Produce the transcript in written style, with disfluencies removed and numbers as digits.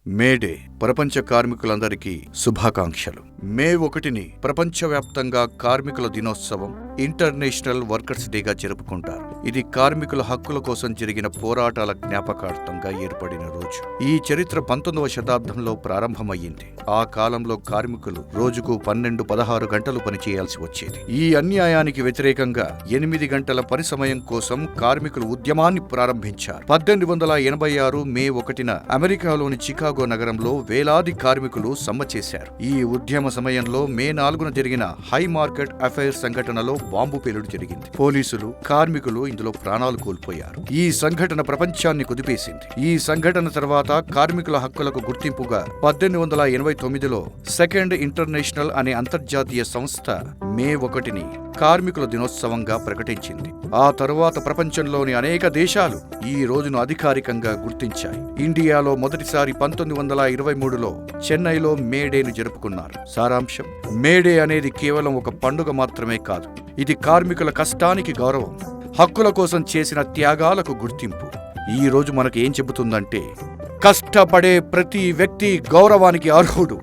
May Day ప్రపంచ కార్మికులందరికీ శుభాకాంక్షలు. మే 1ని ప్రపంచవ్యాప్తంగా కార్మికుల దినోత్సవం, ఇంటర్నేషనల్ వర్కర్స్ డేగా జరుపుకుంటారు. ఇది కార్మికుల హక్కుల కోసం జరిగిన పోరాటాల జ్ఞాపకార్థంగా ఏర్పడిన రోజు. ఈ చరిత్ర 19వ శతాబ్దంలో ప్రారంభమయ్యింది. ఆ కాలంలో కార్మికులు రోజుకు 12-16 గంటలు పనిచేయాల్సి వచ్చేది. ఈ అన్యాయానికి వ్యతిరేకంగా 8 గంటల పని సమయం కోసం కార్మికులు ఉద్యమాన్ని ప్రారంభించారు. 1886 మే 1న అమెరికాలోని చికాగో నగరంలో వేలాది కార్మికులు సమ్మె చేశారు. ఈ ఉద్యమ సమయంలో మే 4న జరిగిన హై మార్కెట్ అఫైర్ సంఘటనలో బాంబు పేలుడు జరిగింది. పోలీసులు, కార్మికులు ఇందులో ప్రాణాలు కోల్పోయారు. ఈ సంఘటన ప్రపంచాన్ని కుదిపేసింది. ఈ సంఘటన తర్వాత కార్మికుల హక్కులకు గుర్తింపుగా 1889లో సెకండ్ ఇంటర్నేషనల్ అనే అంతర్జాతీయ సంస్థ మే 1ని కార్మికుల దినోత్సవంగా ప్రకటించింది. ఆ తరువాత ప్రపంచంలోని అనేక దేశాలు ఈ రోజును అధికారికంగా గుర్తించాయి. ఇండియాలో మొదటిసారి 1923లో చెన్నైలో మేడేను జరుపుకున్నారు. సారాంశం: మేడే అనేది కేవలం ఒక పండుగ మాత్రమే కాదు, ఇది కార్మికుల కష్టానికి గౌరవం, హక్కుల కోసం చేసిన త్యాగాలకు గుర్తింపు. ఈ రోజు మనకు ఏం చెబుతుందంటే, కష్టపడే ప్రతి వ్యక్తి గౌరవానికి అర్హుడు.